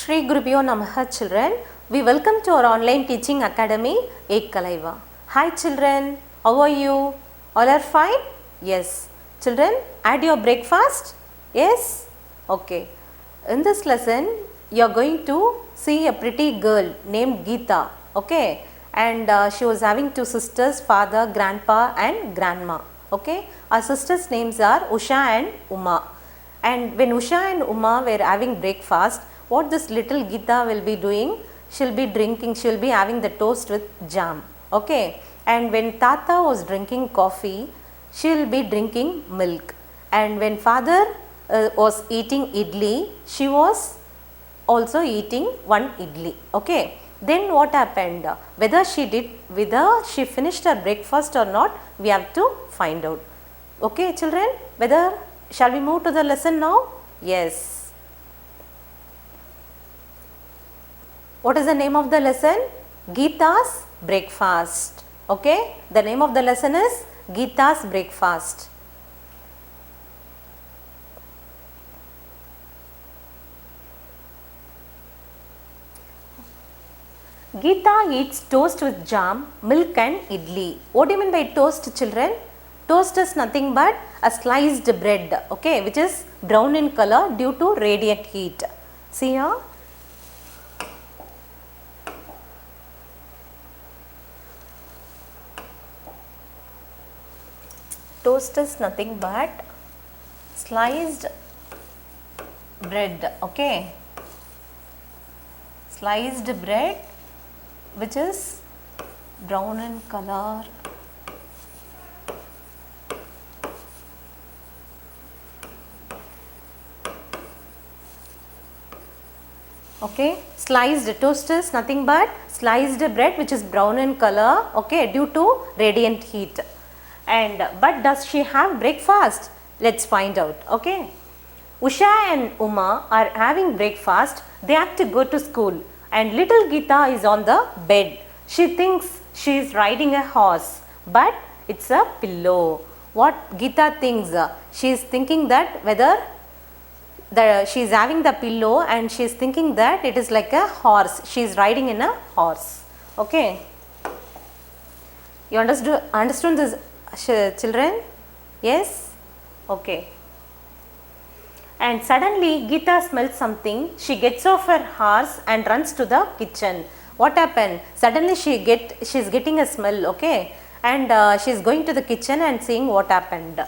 Shri Gurubhyo Namaha children. We welcome to our online teaching academy Ekkalaiva. Hi children, how are you? All are fine? Yes. Children, had your breakfast? Yes? Okay. In this lesson, you are going to see a pretty girl named Geeta. Okay. And she was having two sisters, father, grandpa and grandma. Okay. Our sisters' names are Usha and Uma. And when Usha and Uma were having breakfast, what this little Geeta will be doing? She will be drinking, she will be having the toast with jam. Okay. And when Tata was drinking coffee, she will be drinking milk. And when father was eating idli, she was also eating one idli. Okay. Then what happened? Whether she finished her breakfast or not, we have to find out. Okay children, shall we move to the lesson now? Yes. What is the name of the lesson? Geeta's breakfast. Okay. The name of the lesson is Geeta's breakfast. Geeta eats toast with jam, milk and idli. What do you mean by toast children? Toast is nothing but a sliced bread, okay, which is brown in color due to radiant heat. See here. Toast is nothing but sliced bread, okay. Sliced bread which is brown in color. Okay, sliced toast is nothing but sliced bread which is brown in color, okay, due to radiant heat. But does she have breakfast? Let's find out, okay. Usha and Uma are having breakfast. They have to go to school and little Geeta is on the bed. She thinks she is riding a horse, but it's a pillow. What Geeta thinks? She is thinking that she is having the pillow and she is thinking that it is like a horse. She is riding in a horse. Okay. You understood this children? Yes? Okay. And suddenly Geeta smells something. She gets off her horse and runs to the kitchen. What happened? Suddenly she is getting a smell, okay, and she is going to the kitchen and seeing what happened.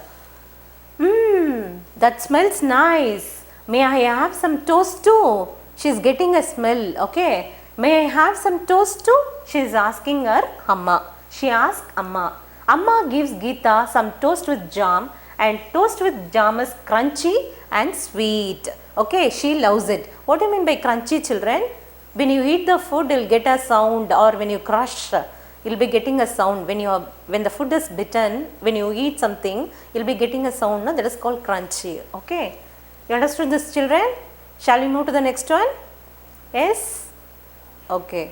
That smells nice. May I have some toast too? She is getting a smell, okay. May I have some toast too? She is asking her Amma. She asked Amma. Amma gives Geeta some toast with jam, and toast with jam is crunchy and sweet. Okay, she loves it. What do you mean by crunchy children? When you eat the food, you will get a sound, or when you crush, you will be getting a sound. When the food is bitten, when you eat something, you will be getting a sound, no? That is called crunchy. Okay. You understood this children? Shall we move to the next one? Yes? Okay.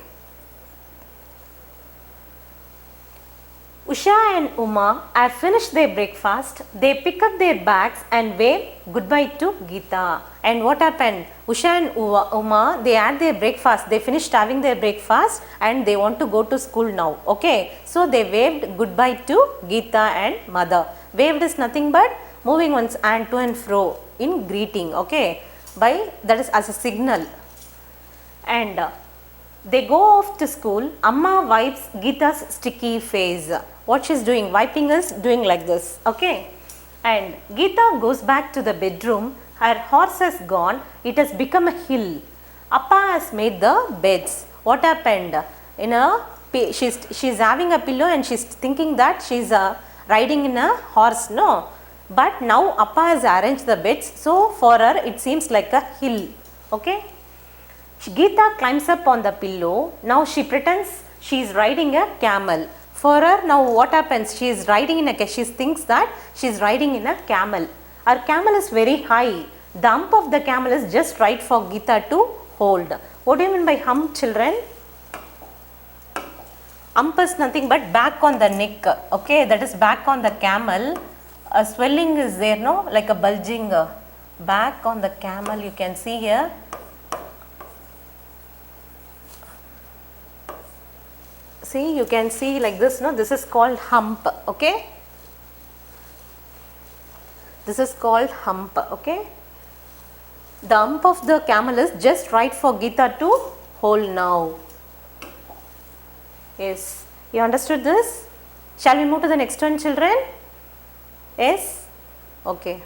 Usha and Uma have finished their breakfast. They pick up their bags and wave goodbye to Geeta. And what happened? Usha and Uma, they had their breakfast. They finished having their breakfast and they want to go to school now. Okay. So they waved goodbye to Geeta and mother. Waved is nothing but moving one's hand to and fro in greeting. Okay. That is as a signal. And they go off to school. Amma wipes Geeta's sticky face. What she is doing? Wiping is doing like this. Okay. And Geeta goes back to the bedroom. Her horse has gone. It has become a hill. Appa has made the beds. What happened? She's having a pillow and she's thinking that she's riding in a horse. No. But now Appa has arranged the beds. So for her it seems like a hill. Okay. Geeta climbs up on the pillow. Now she pretends she is riding a camel. For her now what happens? She thinks that she is riding in a camel. Her camel is very high. The hump of the camel is just right for Geeta to hold. What do you mean by hump children? Hump is nothing but back on the neck. Okay, that is back on the camel. A swelling is there, no? Like a bulging back on the camel, you can see here. see, you can see like this, no? This is called hump, okay? This is called hump, okay? The hump of the camel is just right for Geeta to hold now. Yes, you understood this? Shall we move to the next one, children? Yes? Okay.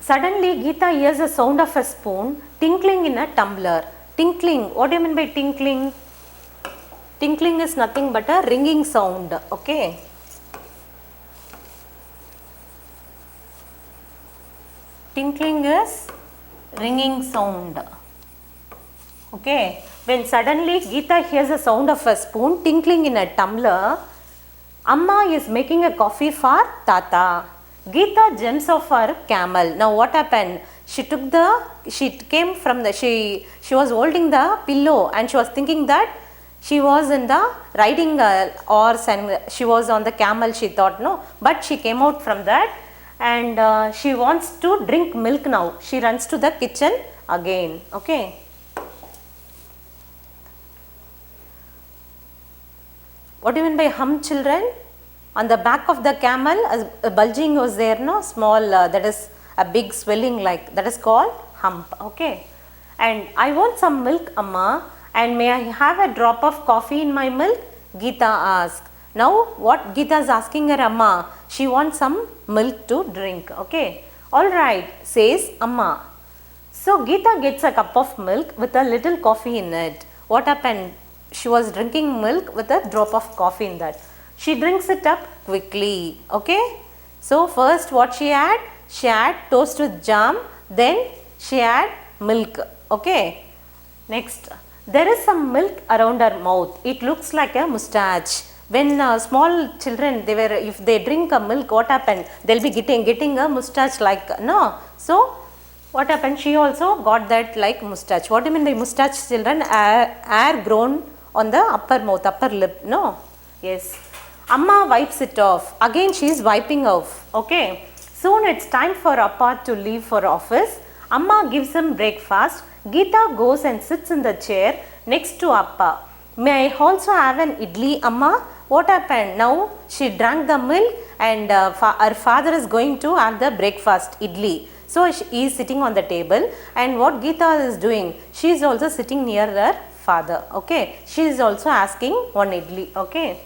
Suddenly, Geeta hears a sound of a spoon tinkling in a tumbler. Tinkling, what do you mean by tinkling? Tinkling is nothing but a ringing sound, okay? Tinkling is ringing sound, okay? When suddenly Geeta hears a sound of a spoon tinkling in a tumbler, Amma is making a coffee for Tata. Geeta jumps off her camel. Now what happened? She came from the, she was holding the pillow and she was thinking that she was in the riding a horse and she was on the camel, she thought, no. But she came out from that and she wants to drink milk now. She runs to the kitchen again, okay. What do you mean by hump, children? On the back of the camel, a bulging was there, no? Small, that is a big swelling like, that is called hump, okay. And I want some milk, Amma, and may I have a drop of coffee in my milk? Geeta asked. Now what Geeta is asking her Amma? She wants some milk to drink, okay. Alright, says Amma. So Geeta gets a cup of milk with a little coffee in it. What happened? She was drinking milk with a drop of coffee in that. She drinks it up quickly, okay. So first what she had? She had toast with jam, then she had milk, okay. Next, there is some milk around her mouth. It looks like a mustache. When small children, if they drink a milk, what happened? They'll be getting a mustache like, no. So what happened? She also got that like mustache. What do you mean by mustache, children? Hair grown on the upper mouth, upper lip, no? Yes. Amma wipes it off. Again she is wiping off, okay. Soon it's time for Appa to leave for office. Amma gives him breakfast. Geeta goes and sits in the chair next to Appa. May I also have an idli, Amma? What happened? Now she drank the milk and her father is going to have the breakfast, idli. So he is sitting on the table and what Geeta is doing? She is also sitting near her father, okay. She is also asking one idli, okay.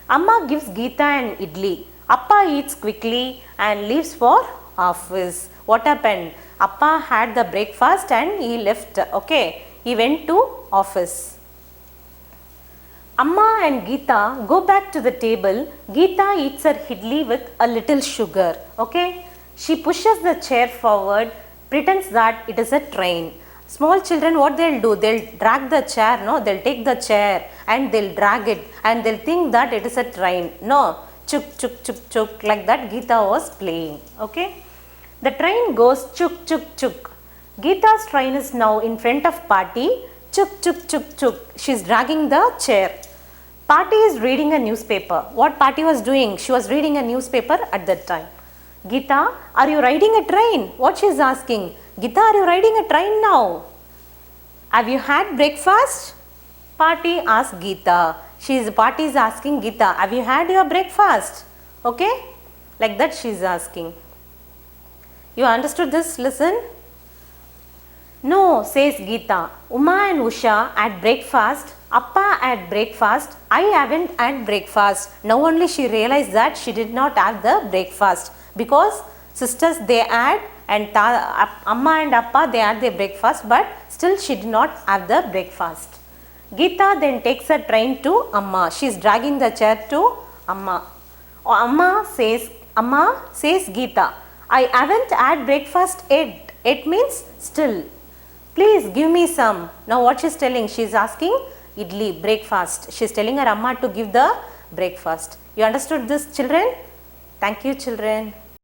Amma gives Geeta an idli. Appa eats quickly and leaves for office. What happened? Appa had the breakfast and he left, okay. He went to office. Amma and Geeta go back to the table. Geeta eats her idli with a little sugar, okay. She pushes the chair forward, pretends that it is a train. Small children, what they'll do? They'll drag the chair, no? They'll take the chair and they'll drag it and they'll think that it is a train. No, chuk, chuk, chuk, chuk, like that Geeta was playing, okay. The train goes chuk, chuk, chuk. Geeta's train is now in front of Pati. Chuk, chuk, chuk, chuk. She's dragging the chair. Pati is reading a newspaper. What Pati was doing? She was reading a newspaper at that time. Geeta, are you riding a train? What she is asking? Geeta, are you riding a train now? Have you had breakfast? Pati asks Geeta. Pati is asking Geeta, have you had your breakfast? Okay? Like that she is asking. You understood this? Listen. No, says Geeta. Uma and Usha had breakfast. Appa had breakfast. I haven't had breakfast. Now only she realized that she did not have the breakfast. Because sisters they had and Amma and Appa they had their breakfast, but still she did not have the breakfast. Geeta then takes a train to Amma. She is dragging the chair to Amma. Amma says Geeta, I haven't had breakfast yet. It means still. Please give me some. Now what she is telling? She is asking idli, breakfast. She is telling her Amma to give the breakfast. You understood this, children? Thank you, children.